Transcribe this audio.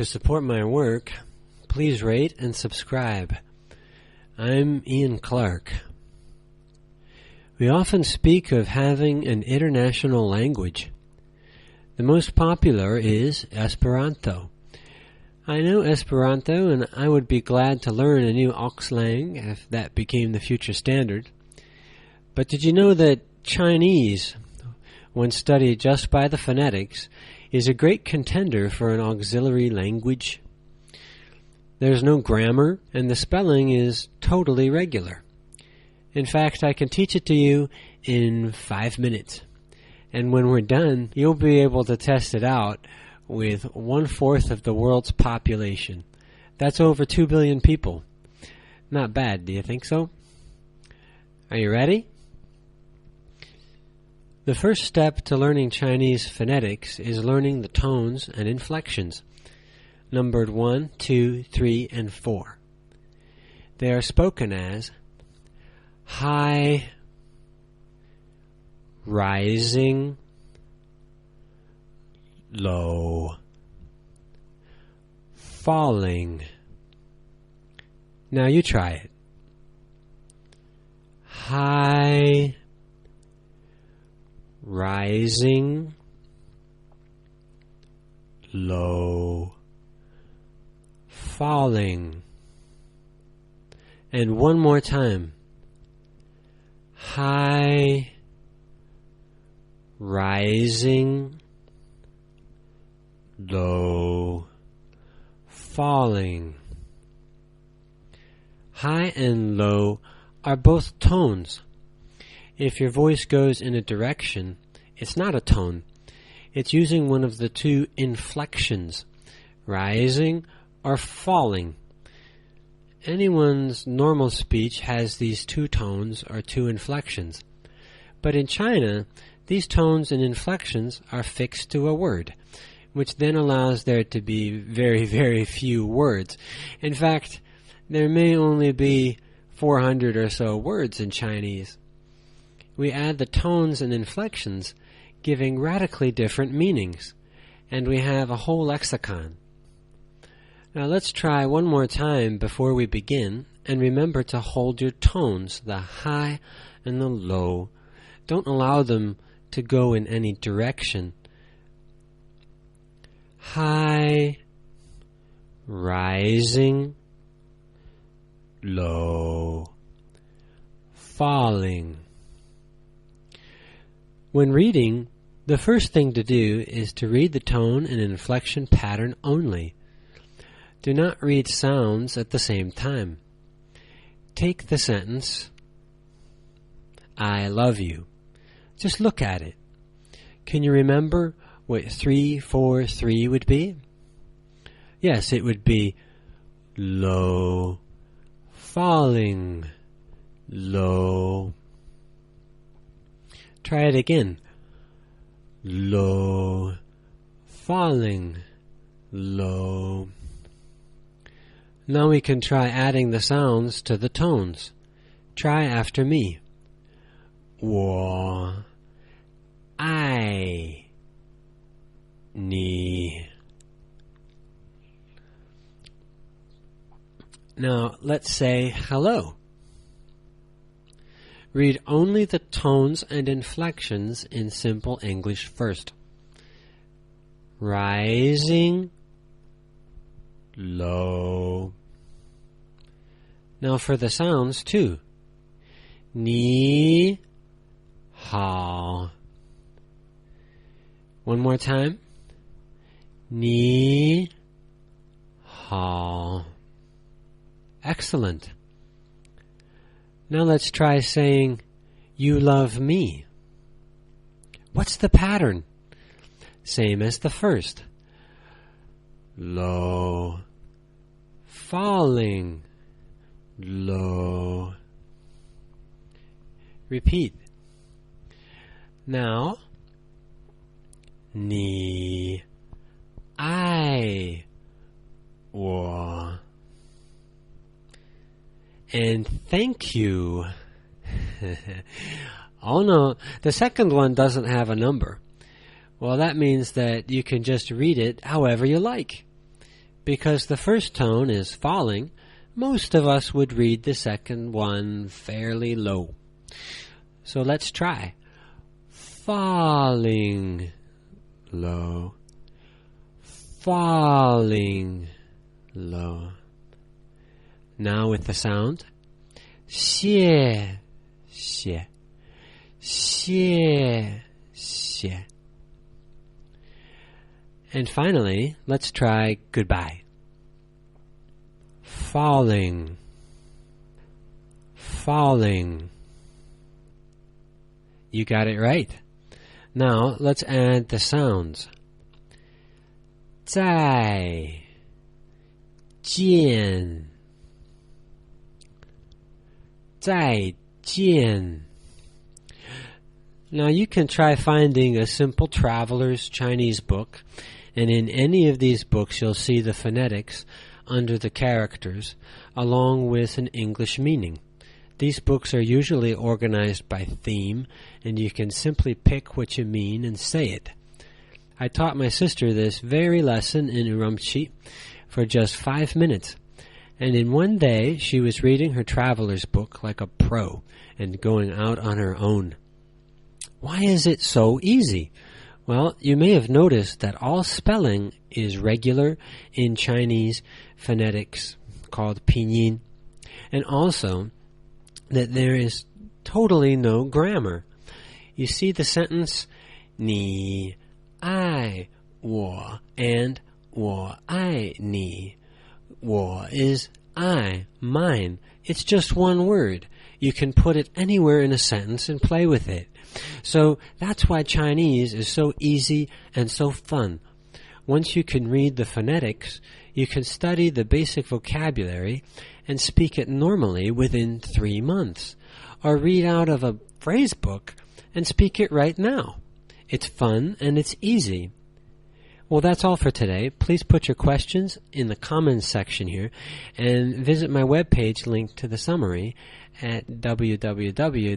To support my work, please rate and subscribe. I'm Ian Clark. We often speak of having an international language. The most popular is Esperanto. I know Esperanto, and I would be glad to learn a new auxlang if that became the future standard. But did you know that Chinese, when studied just by the phonetics, is a great contender for an auxiliary language? There's no grammar, and the spelling is totally regular. In fact, I can teach it to you in 5 minutes. And when we're done, you'll be able to test it out with 1/4 of the world's population. That's over 2 billion people. Not bad, do you think so? Are you ready? The first step to learning Chinese phonetics is learning the tones and inflections, numbered 1, 2, 3, and 4. They are spoken as high, rising, low, falling. Now you try it. High, rising, low, falling. And one more time. High, rising, low, falling. High and low are both tones. If your voice goes in a direction, it's not a tone. It's using one of the two inflections, rising or falling. Anyone's normal speech has these two tones or two inflections. But in China, these tones and inflections are fixed to a word, which then allows there to be very, very few words. In fact, there may only be 400 or so words in Chinese. We add the tones and inflections, giving radically different meanings, and we have a whole lexicon. Now let's try one more time before we begin, and remember to hold your tones, the high and the low. Don't allow them to go in any direction. High, rising, low, falling. When reading, the first thing to do is to read the tone and inflection pattern only. Do not read sounds at the same time. Take the sentence, I love you. Just look at it. Can you remember what 3, 4, 3 would be? Yes, it would be low, falling, low. Try it again. Low, falling, low. Now we can try adding the sounds to the tones. Try after me. 我爱你. Now let's say hello. Read only the tones and inflections in simple English first. Rising, low. Now for the sounds too. 你好. One more time. 你好. Excellent. Now let's try saying, you love me. What's the pattern? Same as the first. Low, falling, low. Repeat. Now, 你爱我. And thank you. Oh no, the second one doesn't have a number. Well, that means that you can just read it however you like. because the first tone is falling, most of us would read the second one fairly low. So let's try. Falling low. Falling low. Now with the sound. 谢谢谢谢. And finally, let's try goodbye. Falling, falling. You got it right. Now, let's add the sounds. 再见再见. Now you can try finding a simple traveler's Chinese book, and in any of these books you'll see the phonetics under the characters, along with an English meaning. These books are usually organized by theme, and you can simply pick what you mean and say it. I taught my sister this very lesson in Urumqi for just 5 minutes. And in one day, she was reading her traveler's book like a pro and going out on her own. Why is it so easy? Well, you may have noticed that all spelling is regular in Chinese phonetics called Pinyin, and also that there is totally no grammar. You see the sentence, 你爱我 and 我爱你. 我 is I, mine. It's just one word. You can put it anywhere in a sentence and play with it. So that's why Chinese is so easy and so fun. Once you can read the phonetics, you can study the basic vocabulary and speak it normally within 3 months. Or read out of a phrase book and speak it right now. It's fun and it's easy. Well, that's all for today. Please put your questions in the comments section here and visit my webpage linked to the summary at www.mrdao.com.